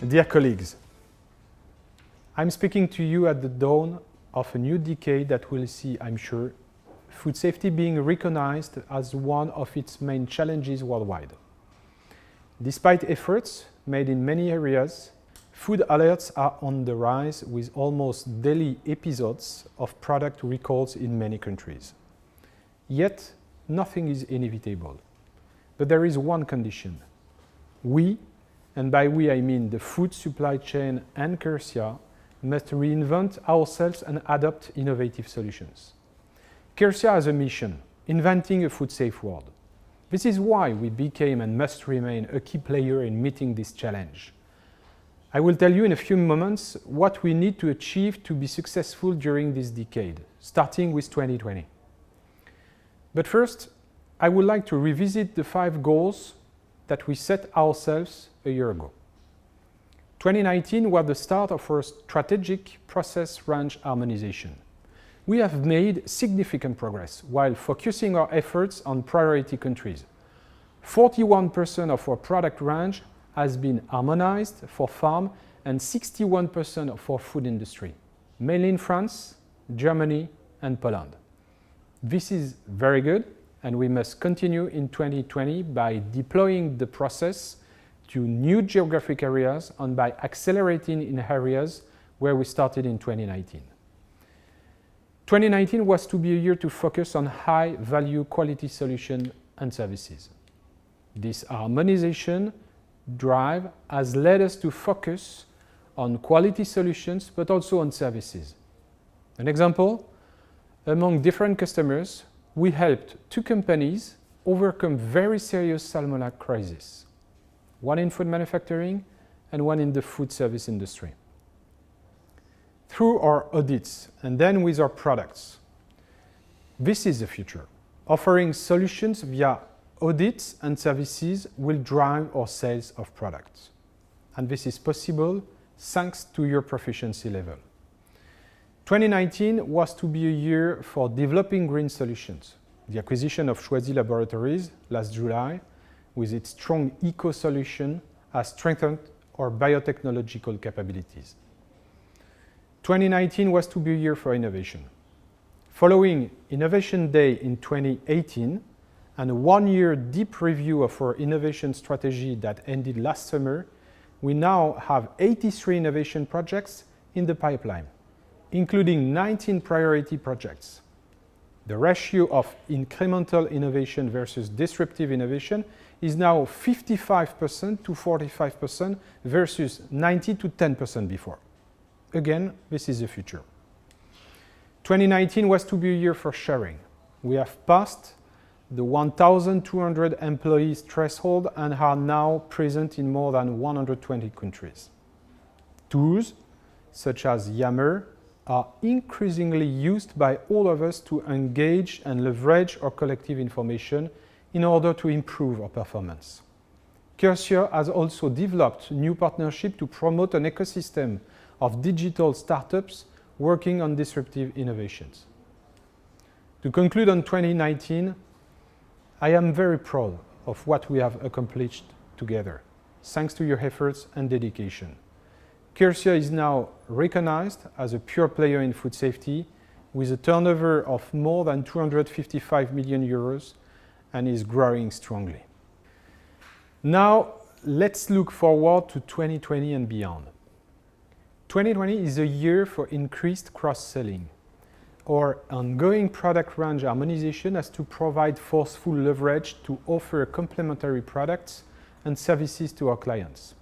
Dear colleagues, I'm speaking to you at the dawn of a new decade that will see, I'm sure, food safety being recognized as one of its main challenges worldwide. Despite efforts made in many areas, food alerts are on the rise with almost daily episodes of product recalls in many countries. Yet, nothing is inevitable. But there is one condition. We, and by we I mean the food supply chain and kersia, must reinvent ourselves and adopt innovative solutions. Kersia has a mission, inventing a food-safe world. This is why we became and must remain a key player in meeting this challenge. I will tell you in a few moments what we need to achieve to be successful during this decade, starting with 2020. But first, I would like to revisit the 5 goals that we set ourselves a year ago. 2019 was the start of our strategic process range harmonization. We have made significant progress while focusing our efforts on priority countries. 41% of our product range has been harmonized for farm and 61% for food industry, mainly in France, Germany, and Poland. This is very good, and we must continue in 2020 by deploying the process to new geographic areas and by accelerating in areas where we started in 2019. 2019 was to be a year to focus on high-value quality solutions and services. This harmonization drive has led us to focus on quality solutions but also on services. An example, among different customers, we helped 2 companies overcome very serious salmonella crisis, one in food manufacturing and one in the food service industry. Through our audits and then with our products, this is the future. Offering solutions via audits and services will drive our sales of products. And this is possible thanks to your proficiency level. 2019 was to be a year for developing green solutions. The acquisition of Choisy Laboratories last July, with its strong eco-solution, has strengthened our biotechnological capabilities. 2019 was to be a year for innovation. Following Innovation Day in 2018 and a 1-year deep review of our innovation strategy that ended last summer, we now have 83 innovation projects in the pipeline, including 19 priority projects. The ratio of incremental innovation versus disruptive innovation is now 55% to 45% versus 90 to 10% before. Again, this is the future. 2019 was to be a year for sharing. We have passed the 1,200 employees threshold and are now present in more than 120 countries. Tools such as Yammer are increasingly used by all of us to engage and leverage our collective information in order to improve our performance. Kersia has also developed new partnerships to promote an ecosystem of digital startups working on disruptive innovations. To conclude on 2019, I am very proud of what we have accomplished together, thanks to your efforts and dedication. Kersia is now recognized as a pure player in food safety with a turnover of more than 255 million euros and is growing strongly. Now, let's look forward to 2020 and beyond. 2020 is a year for increased cross-selling. Our ongoing product range harmonization has to provide forceful leverage to offer complementary products and services to our clients.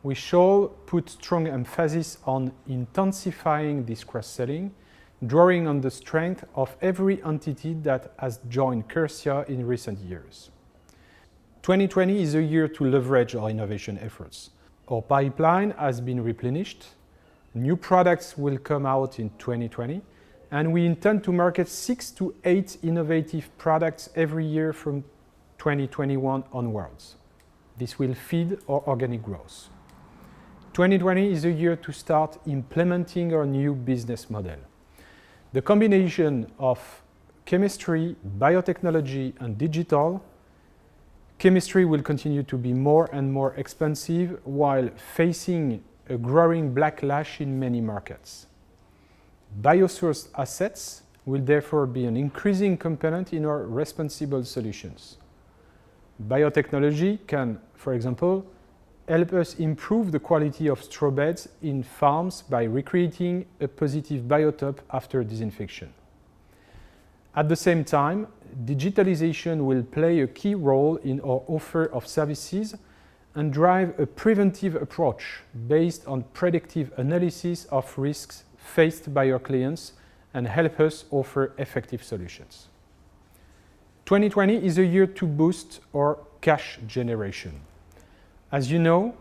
We shall put strong emphasis on intensifying this cross-selling, drawing on the strength of every entity that has joined Kersia in recent years. 2020 is a year to leverage our innovation efforts. Our pipeline has been replenished, new products will come out in 2020, and we intend to market 6 to 8 innovative products every year from 2021 onwards. This will feed our organic growth. 2020 is a year to start implementing our new business model. The combination of chemistry, biotechnology, and digital Chemistry will continue to be more and more expensive while facing a growing backlash in many markets. Biosourced assets will therefore be an increasing component in our responsible solutions. Biotechnology can, for example, help us improve the quality of straw beds in farms by recreating a positive biotope after disinfection. At the same time, digitalization will play a key role in our offer of services and drive a preventive approach based on predictive analysis of risks faced by our clients and help us offer effective solutions. 2020 is a year to boost our cash generation. As you know,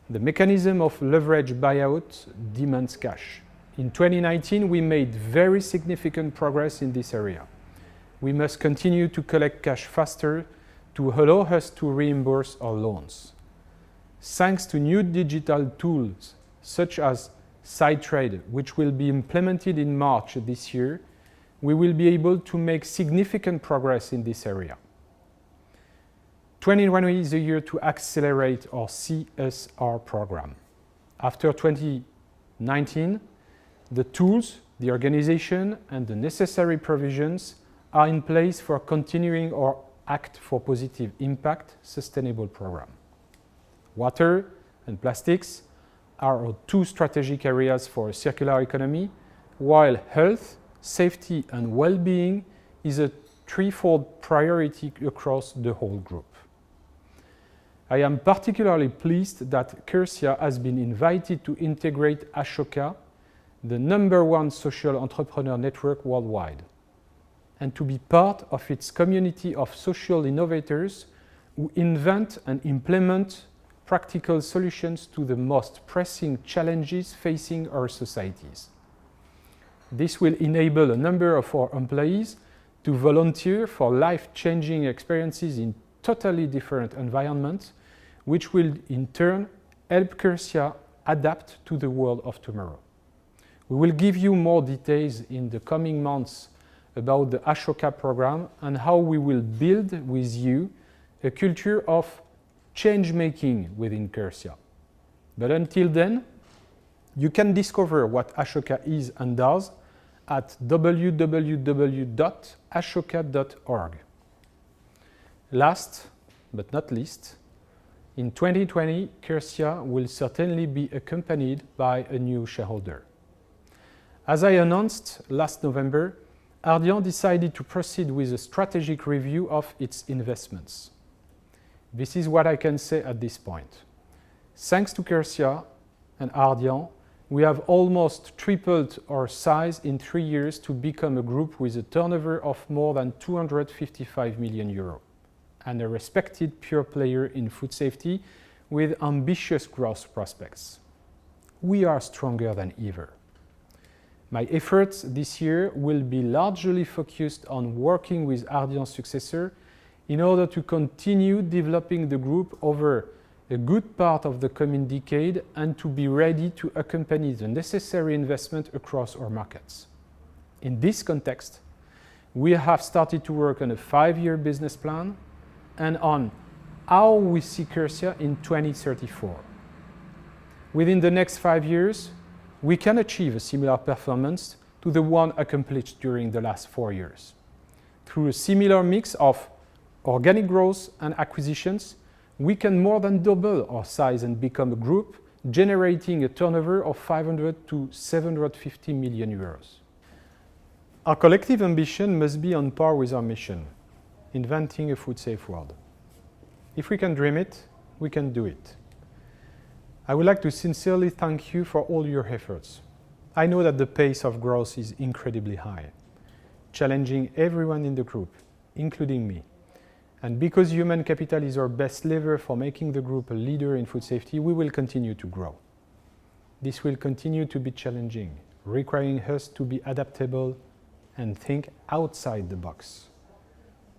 the mechanism of leverage buyout demands cash. In 2019, we made very significant progress in this area. We must continue to collect cash faster to allow us to reimburse our loans. Thanks to new digital tools such as SideTrade, which will be implemented in March this year, we will be able to make significant progress in this area. 2020 is a year to accelerate our CSR program. After 2019, the tools, the organization, and the necessary provisions are in place for continuing our Act for Positive Impact sustainable program. Water and plastics are our two strategic areas for a circular economy, while health, safety, and well-being is a threefold priority across the whole group. I am particularly pleased that Kersia has been invited to integrate Ashoka, the #1 social entrepreneur network worldwide, and to be part of its community of social innovators who invent and implement practical solutions to the most pressing challenges facing our societies. This will enable a number of our employees to volunteer for life-changing experiences in totally different environments, which will in turn help Kersia adapt to the world of tomorrow. We will give you more details in the coming months about the Ashoka program and how we will build with you a culture of change-making within Kersia. But until then, you can discover what Ashoka is and does at www.ashoka.org. Last but not least, in 2020, Kersia will certainly be accompanied by a new shareholder. As I announced last November, Ardian decided to proceed with a strategic review of its investments. This is what I can say at this point. Thanks to Kersia and Ardian, we have almost tripled our size in 3 years to become a group with a turnover of more than 255 million euros and a respected pure player in food safety with ambitious growth prospects. We are stronger than ever. My efforts this year will be largely focused on working with Ardian's successor in order to continue developing the group over a good part of the coming decade and to be ready to accompany the necessary investment across our markets. In this context, we have started to work on a 5-year business plan and on how we see Kersia in 2034. Within the next 5 years, we can achieve a similar performance to the one accomplished during the last 4 years. Through a similar mix of organic growth and acquisitions, we can more than double our size and become a group generating a turnover of 500 to 750 million euros. Our collective ambition must be on par with our mission, inventing a food-safe world. If we can dream it, we can do it. I would like to sincerely thank you for all your efforts. I know that the pace of growth is incredibly high, challenging everyone in the group, including me. And because human capital is our best lever for making the group a leader in food safety, we will continue to grow. This will continue to be challenging, requiring us to be adaptable and think outside the box,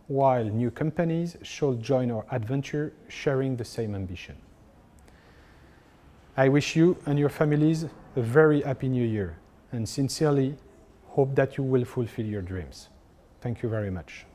while new companies should join our adventure, sharing the same ambition. I wish you and your families a very happy new year and sincerely hope that you will fulfill your dreams. Thank you very much.